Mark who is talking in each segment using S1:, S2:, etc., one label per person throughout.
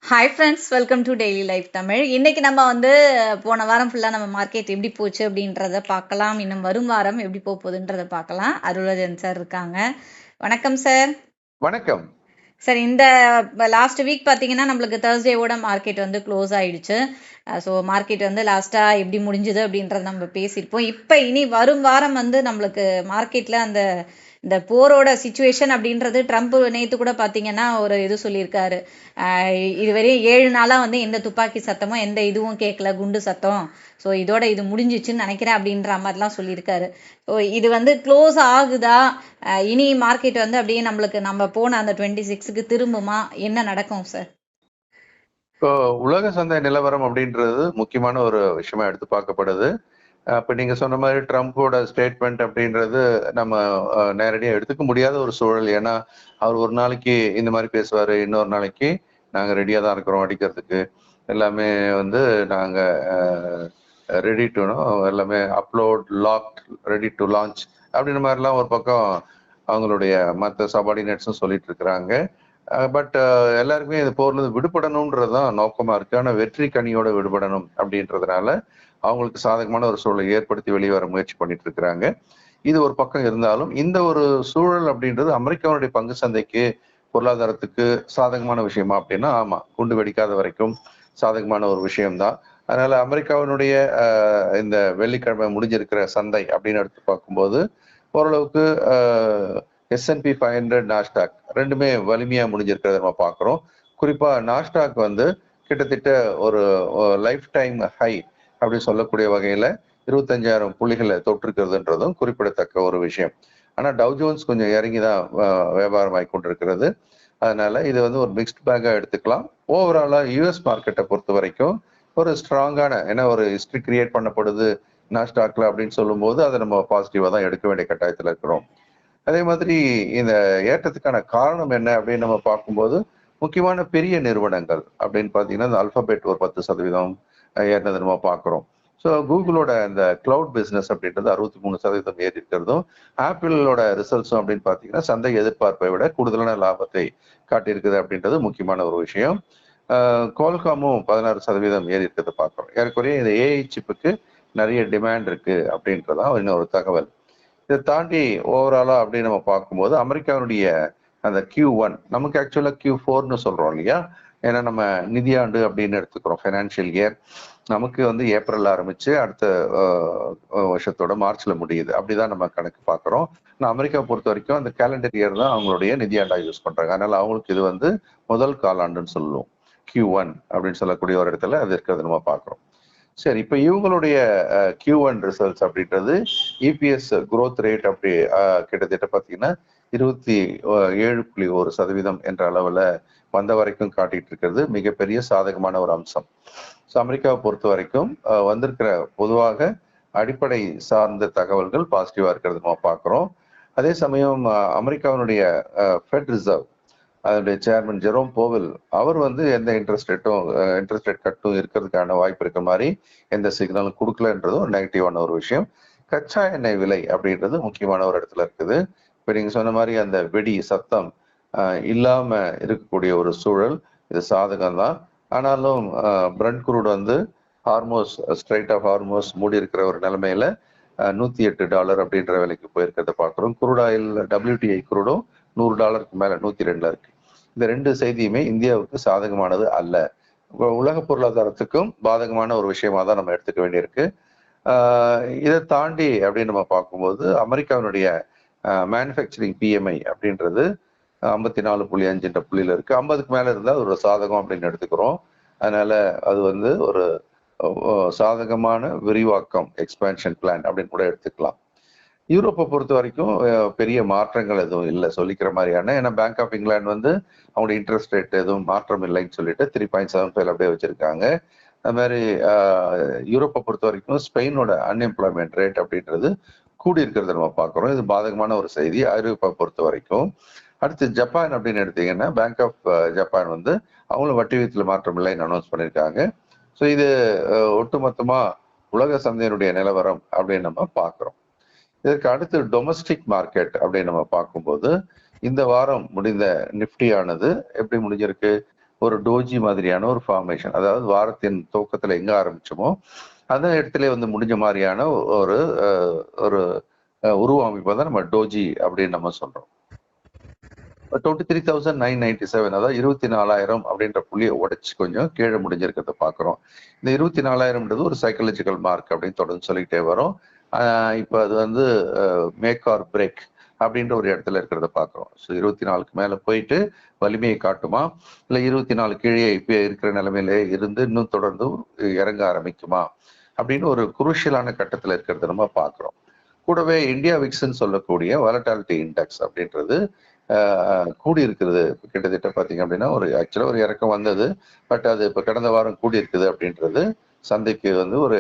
S1: Hi friends, welcome to daily life Tamil. இன்னைக்கு நம்ம போன வாரம் ஃபுல்லாக நம்ம மார்க்கெட் எப்படி போச்சு அப்படின்றத பார்க்கலாம். இன்னும் வரும் வாரம் எப்படி போக போகுதுன்றத பார்க்கலாம். அருளஜன் சார் இருக்காங்க. வணக்கம் சார்.
S2: வணக்கம்
S1: சார். இந்த லாஸ்ட் வீக் பார்த்தீங்கன்னா நம்மளுக்கு தேர்ஸ்டேவோட மார்க்கெட் க்ளோஸ் ஆயிடுச்சு. ஸோ மார்க்கெட் லாஸ்ட்டாக எப்படி முடிஞ்சுது அப்படின்றத நம்ம பேசியிருப்போம். இப்போ இனி வரும் வாரம் நம்மளுக்கு மார்க்கெட்டில் இந்த போரோட சுச்சுவேஷன் அப்படின்றது ட்ரம்ப் நேற்று கூட பார்த்தீங்கன்னா ஒரு இது சொல்லியிருக்காரு. இதுவரையும் 7 நாளாக எந்த துப்பாக்கி சத்தமோ எந்த இதுவும் கேட்கல, குண்டு சத்தம். ஸோ இதோட இது முடிஞ்சிச்சுன்னு நினைக்கிறேன் அப்படின்ற மாதிரிலாம் சொல்லியிருக்காரு. ஸோ இது க்ளோஸ் ஆகுதா? இனி மார்க்கெட் அப்படியே நம்ம போன அந்த 26க்கு திரும்புமா? என்ன நடக்கும் சார்?
S2: இப்போ உலக சந்தை நிலவரம் அப்படின்றது முக்கியமான ஒரு விஷயமா எடுத்து பார்க்கப்படுது. அப்ப நீங்க சொன்ன மாதிரி ட்ரம்ப்போட ஸ்டேட்மெண்ட் அப்படின்றது நம்ம நேரடியாக எடுத்துக்க முடியாத ஒரு சூழல். ஏன்னா அவர் ஒரு நாளைக்கு இந்த மாதிரி பேசுவாரு, இன்னொரு நாளைக்கு நாங்க ரெடியா தான் இருக்கிறோம் அடிக்கிறதுக்கு, எல்லாமே நாங்க ரெடி டு எல்லாமே upload lock ready to launch அப்படின்ற மாதிரிலாம் ஒரு பக்கம் அவங்களுடைய மற்ற சபார்டினேட்ஸும் சொல்லிட்டு இருக்கிறாங்க. பட் எல்லாருக்குமே இது போர்ல விடுபடணும்ன்றதுதான் நோக்கமா இருக்கு. ஆனா வெற்றி கனியோட விடுபடணும் அப்படின்றதுனால அவங்களுக்கு சாதகமான ஒரு சூழலை ஏற்படுத்தி வெளியே வர முயற்சி பண்ணிட்டு இருக்கிறாங்க. இது ஒரு பக்கம் இருந்தாலும் இந்த ஒரு சூழல் அப்படின்றது அமெரிக்காவுடைய பங்கு சந்தைக்கு பொருளாதாரத்துக்கு சாதகமான விஷயமா அப்படின்னா ஆமா, குண்டு வெடிக்காத வரைக்கும் சாதகமான ஒரு விஷயம்தான். அதனால அமெரிக்காவினுடைய இந்த வெள்ளிக்கிழமை முடிஞ்சிருக்கிற சந்தை அப்படின்னு எடுத்து பார்க்கும்போது ஓரளவுக்கு S&P 500 நாஸ்டாக் ரெண்டுமே வலிமையா முடிஞ்சிருக்கிறத நம்ம பார்க்குறோம். குறிப்பா நாஸ்டாக் கிட்டத்தட்ட ஒரு லைஃப் டைம் ஹை அப்படின்னு சொல்லக்கூடிய வகையில 25,000 புள்ளிகளை தொற்றிருக்கிறதுன்றதும் குறிப்பிடத்தக்க ஒரு விஷயம். ஆனா டவ் ஜோன்ஸ் கொஞ்சம் இறங்கிதான் வியாபாரம் ஆகி கொண்டிருக்கிறது. அதனால இது ஒரு மிக்ஸ்ட் பேக்கா எடுத்துக்கலாம். ஓவராலா யூஎஸ் மார்க்கெட்டை பொறுத்த வரைக்கும் ஒரு ஸ்ட்ராங்கான ஏன்னா ஒரு ஹிஸ்டரி கிரியேட் பண்ணப்படுது நாஸ்டாக்ல அப்படின்னு சொல்லும் போது அதை நம்ம பாசிட்டிவா தான் எடுக்க வேண்டிய கட்டாயத்துல இருக்கிறோம். அதே மாதிரி இந்த ஏற்றத்துக்கான காரணம் என்ன அப்படின்னு நம்ம பார்க்கும்போது முக்கியமான பெரிய நிறுவனங்கள் அப்படின்னு பார்த்தீங்கன்னா இந்த அல்பாபெட் ஒரு 10% ஏறினதை நம்ம பார்க்குறோம். ஸோ கூகுளோட இந்த கிளவுட் பிஸ்னஸ் அப்படின்றது 63% ஏறி இருக்கிறதும், ஆப்பிளோட ரிசல்ட்ஸும் அப்படின்னு பார்த்தீங்கன்னா சந்தை எதிர்பார்ப்பை விட கூடுதலான லாபத்தை காட்டியிருக்குது அப்படின்றது முக்கியமான ஒரு விஷயம். கோல்காமும் 16% ஏறி இருக்கிறத பார்க்குறோம். ஏறக்குறைய இந்த ஏஐ சிப்புக்கு நிறைய டிமாண்ட் இருக்கு அப்படின்றதான் இன்னொரு தகவல். இதை தாண்டி ஓவராலா அப்படின்னு நம்ம பார்க்கும்போது அமெரிக்காவுடைய அந்த Q1 நமக்கு ஆக்சுவலா Q4ன்னு சொல்றோம் இல்லையா? ஏன்னா நம்ம நிதியாண்டு அப்படின்னு எடுத்துக்கிறோம். ஃபைனான்சியல் இயர் நமக்கு ஏப்ரல் ஆரம்பிச்சு அடுத்த வருஷத்தோட மார்ச்ல முடியுது. அப்படிதான் நம்ம கணக்கு பார்க்குறோம். ஆனால் அமெரிக்காவை பொறுத்த வரைக்கும் அந்த கேலண்டர் இயர் தான் அவங்களுடைய நிதியாண்டா யூஸ் பண்றாங்க. அதனால அவங்களுக்கு இது முதல் காலாண்டுன்னு சொல்லுவோம். Q1 அப்படின்னு சொல்லக்கூடிய ஒரு இடத்துல அது இருக்கிறது நம்ம பார்க்குறோம். சரி, இப்ப இவங்களுடைய Q1 ரிசல்ட்ஸ் அப்படின்றது இபிஎஸ் குரோத் ரேட் அப்படி கிட்டத்தட்ட பாத்தீங்கன்னா 27.1% என்ற அளவுல வந்த வரைக்கும் காட்டிட்டு இருக்கிறது மிகப்பெரிய சாதகமான ஒரு அம்சம். ஸோ அமெரிக்காவை பொறுத்த வரைக்கும் வந்திருக்கிற பொதுவாக அடிப்படை சார்ந்த தகவல்கள் பாசிட்டிவா இருக்கிறது நம்ம பார்க்குறோம். அதே சமயம் அமெரிக்காவினுடைய ஃபெட் ரிசர்வ் அதனுடைய சேர்மன் ஜெரோம் போவல் அவர் எந்த இன்ட்ரெஸ்ட் ரேட் கட்டும் இருக்கிறதுக்கான வாய்ப்பு இருக்கிற மாதிரி எந்த சிக்னலும் கொடுக்கலன்றதும் நெகட்டிவான ஒரு விஷயம். கச்சா எண்ணெய் விலை அப்படின்றது முக்கியமான ஒரு இடத்துல இருக்குது. இப்ப நீங்க சொன்ன மாதிரி அந்த வெடி சத்தம் இல்லாம இருக்கக்கூடிய ஒரு சூழல் இது சாதகம் தான். ஆனாலும் பிரண்ட் குரூட் ஹார்மோஸ் ஸ்ட்ரைட் ஆஃப் ஹார்மோஸ் மூடி இருக்கிற ஒரு நிலைமையில $108 அப்படின்ற விலைக்கு போயிருக்கிறத பார்க்குறோம். குரூட் ஆயில் WTI குரூடும் $100 மேல 102 இருக்கு. இந்த ரெண்டு செய்தியுமே இந்தியாவுக்கு சாதகமானது அல்ல. உலக பொருளாதாரத்துக்கும் பாதகமான ஒரு விஷயமா தான் நம்ம எடுத்துக்க வேண்டியிருக்கு. இதை தாண்டி அப்படின்னு நம்ம பார்க்கும்போது அமெரிக்காவினுடைய மேனுஃபேக்சரிங் PMI அப்படின்றது 54.5 புள்ளியில இருக்கு. 50க்கு மேல இருந்தால் ஒரு சாதகம் அப்படின்னு எடுத்துக்கிறோம். அதனால அது ஒரு சாதகமான விரிவாக்கம் எக்ஸ்பேன்ஷன் பிளான் அப்படின்னு கூட எடுத்துக்கலாம். யூரோப்பை பொறுத்த வரைக்கும் பெரிய மாற்றங்கள் எதுவும் இல்லை சொல்லிக்கிற மாதிரியான. ஏன்னா பேங்க் ஆஃப் இங்கிலாந்து அவங்களுடைய இன்ட்ரெஸ்ட் ரேட் எதுவும் மாற்றம் இல்லைன்னு சொல்லிட்டு 3.75 அப்படியே வச்சிருக்காங்க. அது மாதிரி யூரோப்பை பொறுத்த வரைக்கும் ஸ்பெயினோட அன்எம்ப்ளாய்மெண்ட் ரேட் அப்படின்றது கூடி இருக்கிறத நம்ம பார்க்குறோம். இது பாதகமான ஒரு செய்தி ஐரோப்பா பொறுத்த வரைக்கும். அடுத்து ஜப்பான் அப்படின்னு எடுத்தீங்கன்னா பேங்க் ஆஃப் ஜப்பான் அவங்களும் வட்டி வீதத்தில் மாற்றம் இல்லைன்னு அனௌன்ஸ் பண்ணியிருக்காங்க. ஸோ இது ஒட்டுமொத்தமா உலக சந்தையினுடைய நிலவரம் அப்படின்னு நம்ம பார்க்குறோம். இதற்கு அடுத்து டொமஸ்டிக் மார்க்கெட் அப்படின்னு நம்ம பார்க்கும்போது இந்த வாரம் முடிந்த நிப்டியானது எப்படி முடிஞ்சிருக்கு? ஒரு டோஜி மாதிரியான ஒரு ஃபார்மேஷன், அதாவது வாரத்தின் துவக்கத்துல எங்க ஆரம்பிச்சோமோ அந்த இடத்துல வந்து முடிஞ்ச மாதிரியான ஒரு ஒரு உருவ அமைப்பை தான் நம்ம டோஜி அப்படின்னு நம்ம சொல்றோம். 23,997, அதாவது 24,000 அப்படின்ற புள்ளியை உடைச்சு கொஞ்சம் கீழே முடிஞ்சிருக்கிறத பாக்குறோம். இந்த 24,000ன்றது ஒரு சைக்காலஜிக்கல் மார்க் அப்படின்னு தொடர்ந்து சொல்லிக்கிட்டே வரும். இப்போ அது வந்து மேக் ஆர் பிரேக் அப்படின்ற ஒரு இடத்துல இருக்கிறத பாக்குறோம். ஸோ 24க்கு மேல போயிட்டு வலிமையை காட்டுமா, இல்ல 24 கீழே இப்ப இருக்கிற நிலைமையில இருந்து இன்னும் தொடர்ந்து இறங்க ஆரம்பிக்குமா அப்படின்னு ஒரு குருஷியலான கட்டத்துல இருக்கிறத நம்ம பாக்குறோம். கூடவே இந்தியா விக்ஸ்ன்னு சொல்லக்கூடிய வாலட்டாலிட்டி இண்டெக்ஸ் அப்படின்றது கூடி இருக்கிறது. கிட்டத்தட்ட பாத்தீங்க அப்படின்னா ஒரு ஆக்சுவலா ஒரு இறக்கம் வந்தது, பட் அது இப்ப கடந்த வாரம் கூடி இருக்குது அப்படின்றது சந்தைக்கு வந்து ஒரு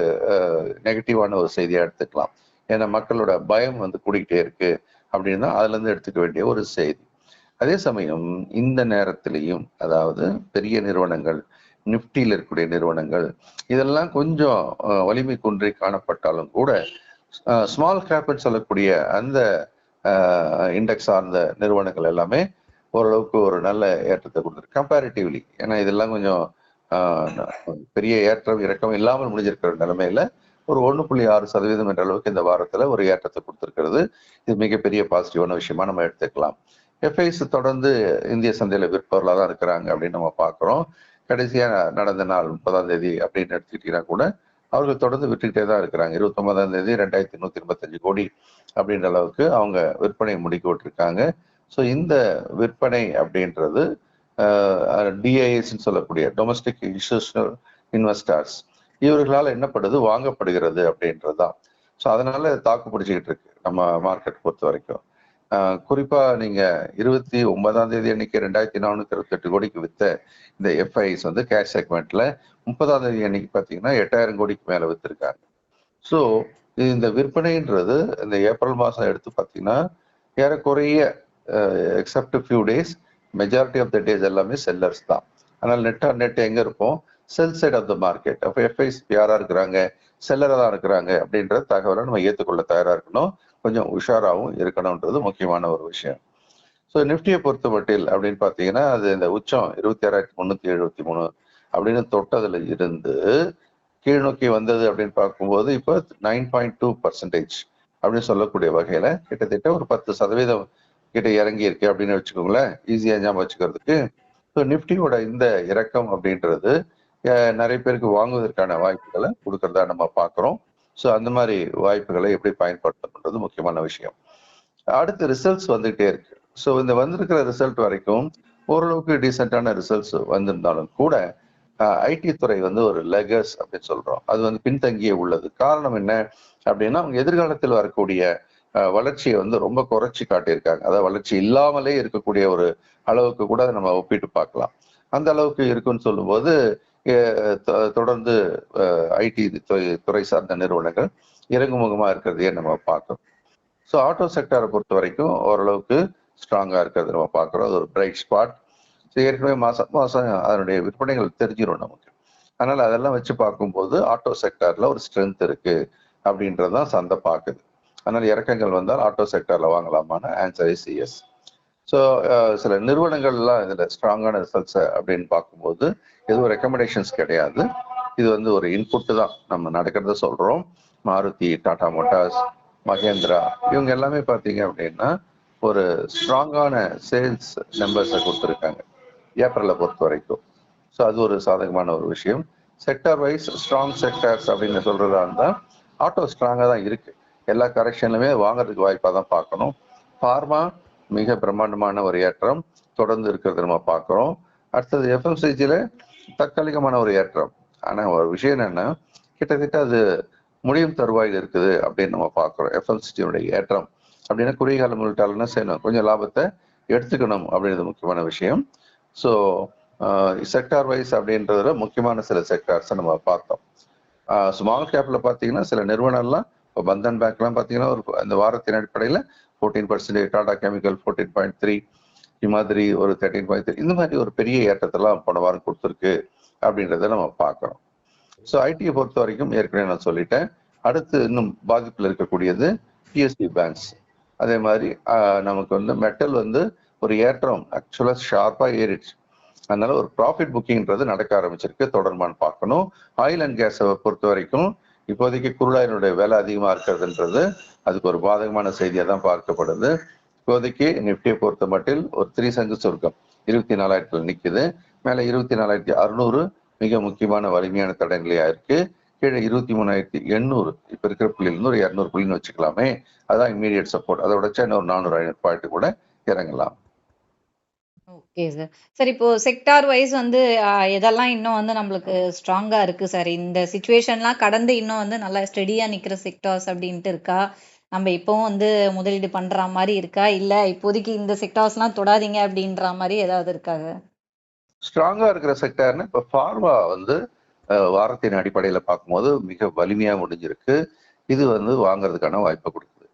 S2: நெகட்டிவான ஒரு செய்தியா எடுத்துக்கலாம். ஏன்னா மக்களோட பயம் வந்து கூடிக்கிட்டே இருக்கு அப்படின்னு தான் அதுல இருந்து எடுத்துக்க வேண்டிய ஒரு செய்தி. அதே சமயம் இந்த நேரத்திலையும், அதாவது பெரிய நிறுவனங்கள், நிப்டியில் இருக்கக்கூடிய நிறுவனங்கள் இதெல்லாம் கொஞ்சம் வலிமை குன்றி காணப்பட்டாலும் கூட ஸ்மால் கேப்னு சொல்லக்கூடிய அந்த இண்டெக்ஸ் சார்ந்த நிறுவனங்கள் எல்லாமே ஓரளவுக்கு ஒரு நல்ல ஏற்றத்தை கொடுத்துருக்கு கம்பேரிட்டிவ்லி. ஏன்னா இதெல்லாம் கொஞ்சம் பெரிய ஏற்றம் இறக்கம் இல்லாமல் முடிஞ்சிருக்கிற நிலைமையில ஒரு 1.6% என்ற அளவுக்கு இந்த வாரத்துல ஒரு ஏற்றத்தை கொடுத்திருக்கிறது. இது மிகப்பெரிய பாசிட்டிவான விஷயமா நம்ம எடுத்துக்கலாம். எஃப்ஐஸ் தொடர்ந்து இந்திய சந்தையில விற்பவர்களாக தான் இருக்கிறாங்க அப்படின்னு நம்ம பாக்குறோம். கடைசியா நடந்த நாள் 30ஆம் தேதி அப்படின்னு எடுத்துக்கிட்டீங்கன்னா கூட அவர்கள் தொடர்ந்து விட்டுக்கிட்டே தான் இருக்கிறாங்க. 29ஆம் தேதி 2,185 கோடி அப்படின்ற அளவுக்கு அவங்க விற்பனை முடுக்கி விட்டுருக்காங்க. ஸோ இந்த விற்பனை அப்படின்றது டிஐஎஸ் சொல்லக்கூடிய டொமஸ்டிக் இன்ஸ்டிடியூஷனல் இன்வெஸ்டர்ஸ் இவர்களால் என்னப்படுது, வாங்கப்படுகிறது அப்படின்றது தான். ஸோ அதனால தாக்கு பிடிச்சிக்கிட்டு இருக்கு நம்ம மார்க்கெட் பொறுத்த வரைக்கும். குறிப்பா நீங்க 29ஆம் தேதி அன்னைக்கு 2,428 கோடிக்கு வித்த இந்த எஃப்ஐஸ் வந்து கேஷ் செக்மெண்ட்ல 30ஆம் தேதி அன்னைக்கு பாத்தீங்கன்னா 8,000 கோடிக்கு மேல வித்திருக்காங்க. ஸோ இந்த விற்பனைன்றது இந்த ஏப்ரல் மாசம் எடுத்து பாத்தீங்கன்னா ஏறக்குறைய except few days majority of the days எல்லாமே செல்லர்ஸ் தான். அதனால நெட் எங்க இருப்போம், sell side of the market. அப்போ எஃப்ஐஸ் யாரா இருக்கிறாங்க, செல்லரா தான் இருக்கிறாங்க அப்படின்ற தகவலை நம்ம ஏற்றுக்கொள்ள தயாரா இருக்கணும், கொஞ்சம் உஷாராகவும் இருக்கணும்ன்றது முக்கியமான ஒரு விஷயம். ஸோ நிஃப்டியை பொறுத்த மட்டில் அப்படின்னு பார்த்தீங்கன்னா அது இந்த உச்சம் 26,373 அப்படின்னு தொட்டதுல இருந்து கீழ் நோக்கி வந்தது அப்படின்னு பார்க்கும்போது இப்போ 9.2% அப்படின்னு சொல்லக்கூடிய வகையில கிட்டத்தட்ட ஒரு 10% கிட்ட இறங்கி இருக்கு அப்படின்னு வச்சுக்கோங்களேன், ஈஸியா ஞாபகம் வச்சுக்கிறதுக்கு. ஸோ நிஃப்டியோட இந்த இறக்கம் அப்படின்றது நிறைய பேருக்கு வாங்குவதற்கான வாய்ப்புகளை கொடுக்கறதா நம்ம பார்க்குறோம். ஸோ அந்த மாதிரி வாய்ப்புகளை எப்படி பயன்படுத்தணுன்றது முக்கியமான விஷயம். அடுத்து ரிசல்ட்ஸ் வந்துகிட்டே இருக்கு. ஸோ இந்த வந்திருக்கிற ரிசல்ட் வரைக்கும் ஓரளவுக்கு டீசென்டான ரிசல்ட்ஸ் வந்திருந்தாலும் கூட ஐடி துறை வந்து ஒரு லெகர்ஸ் அப்படின்னு சொல்றோம், அது வந்து பின்தங்கியே உள்ளது. காரணம் என்ன அப்படின்னா அவங்க எதிர்காலத்தில் வரக்கூடிய வளர்ச்சியை வந்து ரொம்ப குறைச்சி காட்டியிருக்காங்க. அதாவது வளர்ச்சி இல்லாமலே இருக்கக்கூடிய ஒரு அளவுக்கு கூட நம்ம ஒப்பிட்டு பார்க்கலாம். அந்த அளவுக்கு இருக்குன்னு சொல்லும்போது தொடர்ந்து ஐடி துறை சார்ந்த நிறுவனங்கள் இறங்குமுகமா இருக்கிறதையே நம்ம பார்க்கணும். ஸோ ஆட்டோ செக்டரை பொறுத்த வரைக்கும் ஓரளவுக்கு ஸ்ட்ராங்கா இருக்கிறது நம்ம பார்க்குறோம். அது ஒரு பிரைட் ஸ்பாட். ஏற்கனவே மாசம் அதனுடைய விற்பனைகள் தெரிஞ்சிடும் நமக்கு. அதனால அதெல்லாம் வச்சு பார்க்கும்போது ஆட்டோ செக்டர்ல ஒரு ஸ்ட்ரென்த் இருக்கு அப்படின்றதான் சந்தை பார்க்குது. அதனால இறக்கங்கள் வந்தால் ஆட்டோ செக்டர்ல வாங்கலாமான ஆன்சர் இஸ் எஸ். ஸோ சில நிறுவனங்கள்லாம் இதுல ஸ்ட்ராங்கான ரிசல்ட்ஸ் அப்படின்னு பார்க்கும்போது எதுவும் ரெக்கமெண்டேஷன்ஸ் கிடையாது. இது வந்து ஒரு இன்புட் தான், நம்ம நடக்கிறத சொல்றோம். மாருதி, டாடா மோட்டார்ஸ், மகேந்திரா இவங்க எல்லாமே பார்த்தீங்க அப்படின்னா ஒரு ஸ்ட்ராங்கான சேல்ஸ் நம்பர்ஸை கொடுத்துருக்காங்க ஏப்ரலை பொறுத்த வரைக்கும். ஸோ அது ஒரு சாதகமான ஒரு விஷயம். செக்டர் வைஸ் ஸ்ட்ராங் செக்டர்ஸ் அப்படின்னு சொல்றதா இருந்தால் ஆட்டோ ஸ்ட்ராங்காக தான் இருக்கு. எல்லா கரெக்ஷன்லுமே வாங்குறதுக்கு வாய்ப்பாக தான் பார்க்கணும். ஃபார்மா மிக பிரம்மாண்டமான ஒரு ஏற்றம் தொடர்ந்து இருக்கிறது நம்ம பார்க்குறோம். அடுத்தது எஃப்எம்சிஜியில் தற்காலிகமான ஒரு ஏற்றம். ஆனால் ஒரு விஷயம் என்னன்னா கிட்டத்தட்ட அது முடியும் தருவாயில் இருக்குது அப்படின்னு நம்ம பார்க்குறோம். எஃப்எம்சிஜியோடைய ஏற்றம் அப்படின்னா குறுகிய கால முதலீட்டாளர்னா செய்யணும், கொஞ்சம் லாபத்தை எடுத்துக்கணும் அப்படின்றது முக்கியமான விஷயம். ஸோ செக்டார் வைஸ் அப்படின்றதுல முக்கியமான சில செக்டார்ஸை நம்ம பார்த்தோம். ஸ்மால் கேப்ல பார்த்தீங்கன்னா சில நிறுவனம்லாம் இப்போ பந்தன் பேங்க்லாம் பார்த்தீங்கன்னா ஒரு இந்த வாரத்தின் அடிப்படையில் 14%, டாடா கெமிக்கல் 14.3, மாதிரி ஒரு 13.3, இந்த மாதிரி ஒரு பெரிய ஏற்றத்தெல்லாம் போன வாரம் கொடுத்துருக்கு அப்படின்றத நம்ம பார்க்குறோம். ஸோ ஐடியை பொறுத்த வரைக்கும் ஏற்கனவே நான் சொல்லிட்டேன். அடுத்து இன்னும் பாதிப்பில் இருக்கக்கூடியது பிஎஸ்பி பேங்க்ஸ். அதே மாதிரி நமக்கு வந்து மெட்டல் வந்து ஒரு ஏற்றம் ஆக்சுவலாக ஷார்ப்பாக ஏறிடுச்சு. அதனால ஒரு ப்ராஃபிட் புக்கிங்ன்றது நடக்க ஆரம்பிச்சிருக்கு, தொடர்பான்னு பார்க்கணும். ஆயில் அண்ட் கேஸை பொறுத்த வரைக்கும் இப்போதைக்கு குருளாயினுடைய விலை அதிகமா இருக்கிறதுன்றது அதுக்கு ஒரு பாதகமான செய்தியா தான் பார்க்கப்படுது. இப்போதைக்கு நிப்டியை பொறுத்த மட்டில் ஒரு 3 சங்கு சுருக்கம் 24,000 நிக்குது. மேல 24,600 மிக முக்கியமான வலிமையான தடநிலையா இருக்கு. கீழே 23,800 இப்ப இருக்கிற புள்ளியிலிருந்து ஒரு 200 புள்ளின்னு வச்சுக்கலாமே. அதான் இம்மீடியட் சப்போர்ட். அதை உடச்சா இன்னொரு 400 பாயிண்ட் கூட இறங்கலாம்.
S1: Okay sir. சார் இப்போ செக்டார் வைஸ் வந்து எதெல்லாம் இன்னும் வந்து நம்மளுக்கு ஸ்ட்ராங்கா இருக்கு சார்? இந்த சிச்சுவேஷன்லாம் கடந்து இன்னும் வந்து நல்லா ஸ்டெடியா நிக்கிற செக்டார்ஸ் அப்படின்ட்டு இருக்கா? நம்ம இப்பவும் வந்து முதலீடு பண்ற மாதிரி இருக்கா? இல்ல இப்போதைக்கு இந்த செக்டார்ஸ்லாம் தொடாதீங்க அப்படின்ற மாதிரி ஏதாவது இருக்கா சார்?
S2: ஸ்ட்ராங்கா இருக்கிற செக்டார்னு இப்ப ஃபார்மா வந்து வாரத்தின் அடிப்படையில பார்க்கும்போது மிக வலிமையா முடிஞ்சிருக்கு. இது வந்து வாங்குறதுக்கான வாய்ப்பை கொடுக்குது.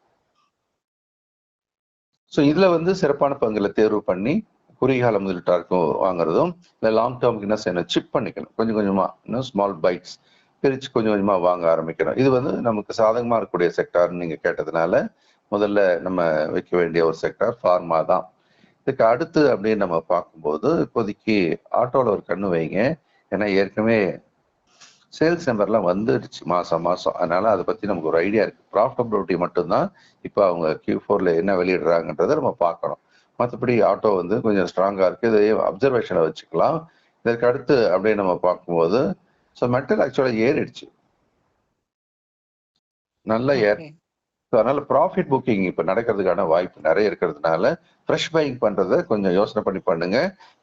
S2: ஸோ இதுல வந்து சிறப்பான பங்குல தேர்வு பண்ணி குறுகிய கால முதலீட்டாருக்கும் வாங்குறதும், இல்லை லாங் டேர்முக்கு என்ன செய்யணும், சிப் பண்ணிக்கணும். கொஞ்சம் கொஞ்சமா இன்னும் ஸ்மால் பைட்ஸ் பிரிச்சு கொஞ்சம் கொஞ்சமா வாங்க ஆரம்பிக்கணும். இது வந்து நமக்கு சாதகமா இருக்கக்கூடிய செக்டார்னு நீங்க கேட்டதுனால முதல்ல நம்ம வைக்க வேண்டிய ஒரு செக்டார் ஃபார்மா தான். இதுக்கு அடுத்து அப்படின்னு நம்ம பார்க்கும்போது இப்போதைக்கு ஆட்டோல ஒரு கண்ணு வைங்க. ஏன்னா ஏற்கனவே சேல்ஸ் நம்பர்லாம் வந்துடுச்சு மாசம் மாசம். அதனால அதை பத்தி நமக்கு ஒரு ஐடியா இருக்கு. ப்ராஃபிட்டபிலிட்டி மட்டும்தான் இப்போ அவங்க Q4ல என்ன வெளியிடுறாங்கன்றதை நம்ம பார்க்கணும். மற்றபடி ஆட்டோ வந்து கொஞ்சம் ஸ்ட்ராங்கா இருக்கு. இதை அப்சர்வேஷனை வச்சுக்கலாம். இதற்கு அடுத்து அப்படியே நம்ம பார்க்கும்போது ஸோ மெட்டல் ஆக்சுவலா ஏறிடுச்சு, நல்லா ஏறி. அதனால ப்ராஃபிட் புக்கிங் இப்ப நடக்கிறதுக்கான வாய்ப்பு நிறைய இருக்கிறதுனால ஃப்ரெஷ் பையிங் பண்றதை கொஞ்சம் யோசனை பண்ணி பண்ணுங்க.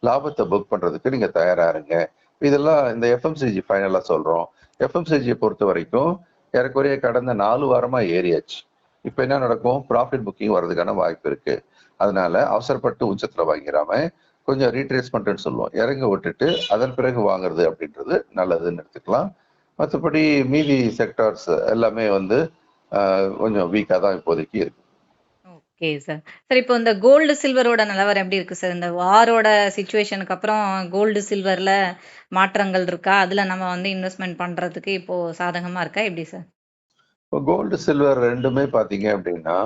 S2: லாபத்தை புக் பண்றதுக்கு நீங்க தயாரா இருங்க. இதெல்லாம் இந்த எஃப்எம்சிஜி ஃபைனலா சொல்றோம். எஃப்எம்சிஜியை பொறுத்த வரைக்கும் ஏறக்குறைய கடந்த 4 வாரமா ஏறியாச்சு. இப்ப என்ன நடக்கும், ப்ராஃபிட் புக்கிங் வர்றதுக்கான வாய்ப்பு இருக்கு. அதனால அவசரப்பட்டு உச்சத்துல வாங்கிடாம கொஞ்சம் ரீட்ரேஸ்மெண்ட்னு சொல்லுவோம், இறங்க விட்டுட்டு அதன் பிறகு வாங்குறது அப்படின்றது நல்லதுன்னு எடுத்துக்கலாம். மற்றபடி மீதி செக்டார்ஸ் எல்லாமே வந்து கொஞ்சம் வீக்கா தான் இப்போதைக்கு இருக்கு.
S1: Okay sir. சார் இப்போ இந்த கோல்டு சில்வரோட நிலவரம் எப்படி இருக்கு சார்? இந்த வாரோட சிச்சுவேஷனுக்கு அப்புறம் கோல்டு சில்வர்ல மாற்றங்கள் இருக்கா? அதுல நம்ம வந்து இன்வெஸ்ட்மெண்ட் பண்றதுக்கு இப்போ சாதகமா இருக்கா எப்படி சார்?
S2: இப்போ கோல்டு சில்வர் ரெண்டுமே பாத்தீங்க அப்படின்னா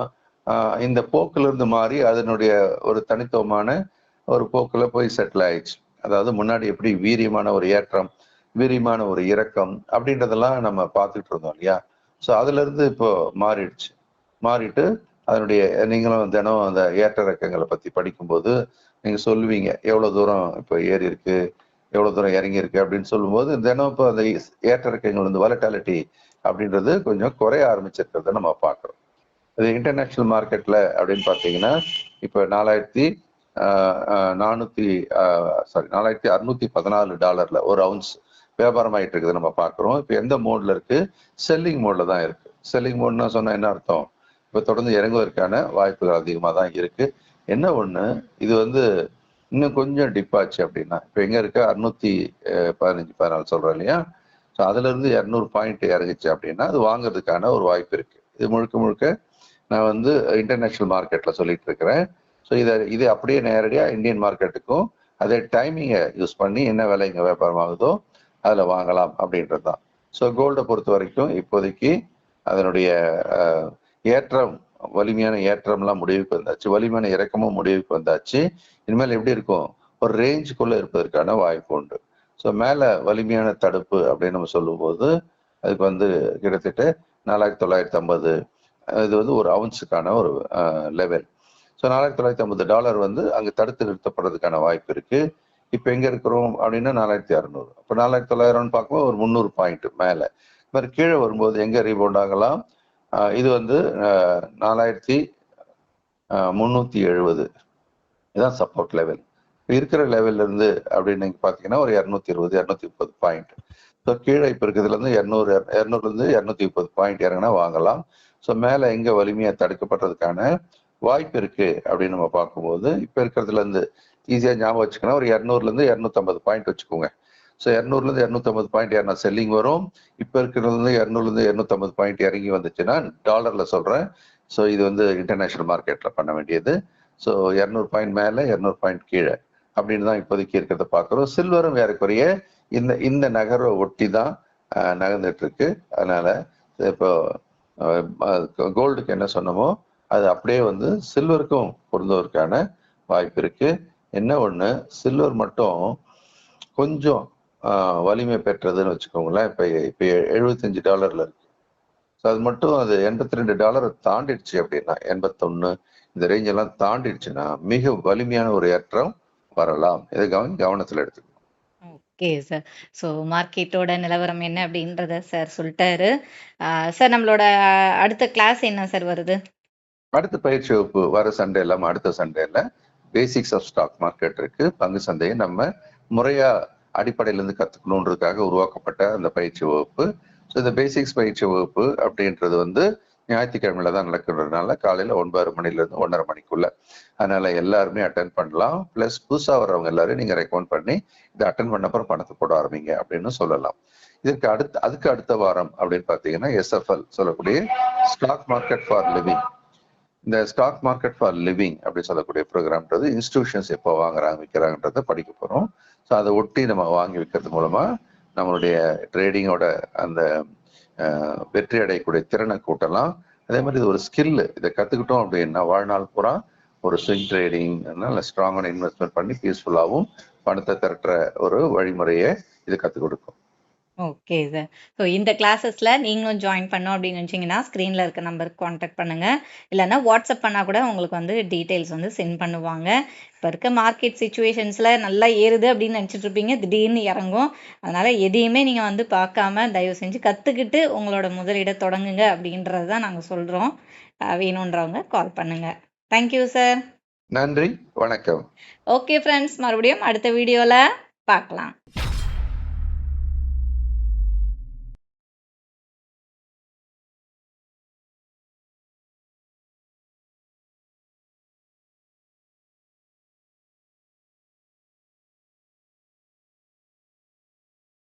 S2: இந்த போக்குல இருந்து மாறி அதனுடைய ஒரு தனித்துவமான ஒரு போக்குல போய் செட்டில் ஆயிடுச்சு. அதாவது முன்னாடி எப்படி வீரியமான ஒரு ஏற்றம், வீரியமான ஒரு இறக்கம் அப்படின்றதெல்லாம் நம்ம பார்த்துட்டு இருந்தோம் இல்லையா? ஸோ அதுல இருந்து இப்போ மாறிடுச்சு. மாறிட்டு அதனுடைய நீங்களும் தினம் அந்த ஏற்ற இறக்கங்களை பத்தி படிக்கும்போது நீங்க சொல்லுவீங்க எவ்வளவு தூரம் இப்போ ஏறி இருக்கு, எவ்வளவு தூரம் இறங்கி இருக்கு அப்படின்னு சொல்லும்போது தினம் இப்போ அந்த ஏற்ற இறக்கங்கள் வந்து வாலட்டாலிட்டி அப்படின்றது கொஞ்சம் குறைய ஆரம்பிச்சிருக்கிறத நம்ம பார்க்குறோம். அது இன்டர்நேஷனல் மார்க்கெட்ல அப்படின்னு பார்த்தீங்கன்னா இப்போ 4,614 டாலர்ல ஒரு அவுன்ஸ் வியாபாரம் ஆயிட்டு இருக்குது நம்ம பார்க்குறோம். இப்போ எந்த மோட்ல இருக்கு, செல்லிங் மோட்ல தான் இருக்கு. செல்லிங் மோட்னா சொன்னா என்ன அர்த்தம், இப்போ தொடர்ந்து இறங்குவதற்கான வாய்ப்புகள் அதிகமாக தான் இருக்கு. என்ன ஒண்ணு, இது வந்து இன்னும் கொஞ்சம் டிப் ஆச்சு அப்படின்னா இப்போ எங்க இருக்கு 615-14 சொல்றோம் இல்லையா? ஸோ அதுல இருந்து 200 பாயிண்ட் இறங்குச்சு அப்படின்னா அது வாங்குறதுக்கான ஒரு வாய்ப்பு இருக்கு. இது முழுக்க முழுக்க நான் வந்து இன்டர்நேஷனல் மார்க்கெட்ல சொல்லிட்டு இருக்கிறேன். ஸோ இது அப்படியே நேரடியா இந்தியன் மார்க்கெட்டுக்கும் அதே டைமிங்கை யூஸ் பண்ணி என்ன விலை இங்கே வியாபாரம் ஆகுதோ அதில் வாங்கலாம் அப்படின்றது தான். ஸோ கோல்டை பொறுத்த வரைக்கும் இப்போதைக்கு அதனுடைய ஏற்றம், வலிமையான ஏற்றம்லாம் முடிவுக்கு வந்தாச்சு, வலிமையான இறக்கமும் முடிவுக்கு வந்தாச்சு. இனிமேல் எப்படி இருக்கும், ஒரு ரேஞ்சுக்குள்ள இருப்பதற்கான வாய்ப்பு உண்டு. ஸோ மேலே வலிமையான தடுப்பு அப்படின்னு நம்ம சொல்லும்போது அதுக்கு வந்து கிட்டத்தட்ட 4,950 இது வந்து ஒரு அவுன்ஸுக்கான ஒரு லெவல். ஸோ $4,950 வந்து அங்கே தடுத்து நிறுத்தப்படுறதுக்கான வாய்ப்பு இருக்கு. இப்போ எங்க இருக்கிறோம் அப்படின்னா 4,600. அப்போ 4,900 பார்க்கும்போது ஒரு 300 பாயிண்ட் மேலே. மாதிரி கீழே வரும்போது எங்க ரீபவுண்ட் ஆகலாம், இது வந்து 4,370 இதுதான் சப்போர்ட் லெவல். இருக்கிற லெவல்ல இருந்து அப்படின்னு நீங்க பாத்தீங்கன்னா ஒரு 220 230 பாயிண்ட். ஸோ கீழே இப்ப இருக்கிறதுல இருந்து 200 இருந்து 230 பாயிண்ட் இறங்கினா வாங்கலாம். ஸோ மேல எங்க வலிமையா தடுக்கப்படுறதுக்கான வாய்ப்பு இருக்கு அப்படின்னு நம்ம பார்க்கும்போது இப்ப இருக்கிறதுல இருந்து ஈஸியா ஞாபகம் வச்சுக்கணும், ஒரு 200ல இருந்து 250 பாயிண்ட் வச்சுக்கோங்க. ஸோ 200ல இருந்து 250 பாயிண்ட் ஏறினா செல்லிங் வரும். இப்ப இருக்கிறதுல இருந்து 200ல இருந்து 250 பாயிண்ட் இறங்கி வந்துச்சுன்னா டாலர்ல சொல்றேன். ஸோ இது வந்து இன்டர்நேஷனல் மார்க்கெட்ல பண்ண வேண்டியது. ஸோ 200 பாயிண்ட் மேல 200 பாயிண்ட் கீழே அப்படின்னு தான் இப்போதைக்கு இருக்கிறத பார்க்குறோம். சில்வரும் ஏறக்குறைய இந்த நகர்வை ஒட்டி தான் நகர்ந்துட்டு இருக்கு. அதனால இப்போ கோல்டுக்கு என்ன சொன்னமோ அது அப்படியே வந்து சில்வருக்கும் பொருந்துவதற்கான வாய்ப்பு இருக்கு. என்ன ஒண்ணு, சில்வர் மட்டும் கொஞ்சம் வலிமை பெற்றதுன்னு வச்சுக்கோங்களேன். இப்போ இப்போ $75 இருக்கு. ஸோ அது மட்டும் அது $82 தாண்டிடுச்சு அப்படின்னா 81 இந்த ரேஞ்ச் எல்லாம் தாண்டிடுச்சுன்னா மிக வலிமையான ஒரு ஏற்றம் வரலாம். இதை கவனத்தில் எடுத்துக்கணும்.
S1: Okay sir. ஸோ மார்க்கெட்டோட நிலவரம் என்ன அப்படின்றத சார் சொல்லிட்டாரு. சார் நம்மளோட அடுத்த கிளாஸ் என்ன சார் வருது?
S2: அடுத்த பயிற்சி வகுப்பு வர சண்டே இல்லாமல் அடுத்த சண்டேல பேசிக்ஸ் ஆஃப் ஸ்டாக் மார்க்கெட் இருக்கு. பங்கு சந்தையை நம்ம முறையா அடிப்படையிலேருந்து கற்றுக்கணுன்றதுக்காக உருவாக்கப்பட்ட அந்த பயிற்சி வகுப்பு. ஸோ இந்த பேசிக்ஸ் பயிற்சி வகுப்பு அப்படின்றது வந்து ஞாயிற்றுக்கிழமையில தான் நடக்கிறதுனால காலையில் 9 மணிலேருந்து 1:30 மணிக்குள்ள. அதனால எல்லாருமே அட்டன் பண்ணலாம். ப்ளஸ் புதுசாக வர்றவங்க எல்லாரும் நீங்கள் ரெக்கமெண்ட் பண்ணி இதை அட்டன் பண்ண அப்புறம் பணத்தை போட ஆரம்பிங்க அப்படின்னு சொல்லலாம். அதுக்கு அடுத்த வாரம் அப்படின்னு பார்த்தீங்கன்னா SFL சொல்லக்கூடிய ஸ்டாக் மார்க்கெட் ஃபார் லிவிங். இந்த ஸ்டாக் மார்க்கெட் ஃபார் லிவிங் அப்படின்னு சொல்லக்கூடிய ப்ரோக்ராம்ன்றது இன்ஸ்டிடியூஷன்ஸ் எப்போ வாங்குறாங்க விற்கிறாங்கன்றத படிக்க போகிறோம். ஸோ அதை ஒட்டி நம்ம வாங்கி விற்கிறது மூலமா நம்மளுடைய ட்ரேடிங்கோட அந்த வெற்றி அடையக்கூடிய திறனை கூட்டலாம். அதே மாதிரி இது ஒரு ஸ்கில். இதை கற்றுக்கிட்டோம் அப்படின்னா வாழ்நாள் பூரா ஒரு ஸ்விங் ட்ரேடிங் நல்ல ஸ்ட்ராங்கான இன்வெஸ்ட்மெண்ட் பண்ணி பீஸ்ஃபுல்லாகவும் பணத்தை திரட்டுற ஒரு வழிமுறையை இது கற்றுக் கொடுக்கும்.
S1: Okay sir. ஸோ இந்த கிளாஸஸ்ல நீங்களும் ஜாயின் பண்ணோம் அப்படின்னு நினச்சிங்கன்னா ஸ்க்ரீனில் இருக்க நம்பருக்கு காண்டாக்ட் பண்ணுங்க. இல்லைன்னா வாட்ஸ்அப் பண்ணால் கூட உங்களுக்கு வந்து டீட்டெயில்ஸ் வந்து சென்ட் பண்ணுவாங்க. இப்போ இருக்க மார்க்கெட் சுச்சுவேஷன்ஸில் நல்லா ஏறுது அப்படின்னு நினச்சிட்டு இருப்பீங்க, திடீர்னு இறங்கும். அதனால எதையுமே நீங்கள் வந்து பார்க்காம தயவு செஞ்சு கற்றுக்கிட்டு உங்களோட முதலீடை தொடங்குங்க அப்படின்றது தான் நாங்கள் சொல்கிறோம். வேணுன்றவங்க கால் பண்ணுங்க. Thank you sir.
S2: நன்றி, வணக்கம்.
S1: ஓகே ஃப்ரெண்ட்ஸ், மறுபடியும் அடுத்த வீடியோவில் பார்க்கலாம்.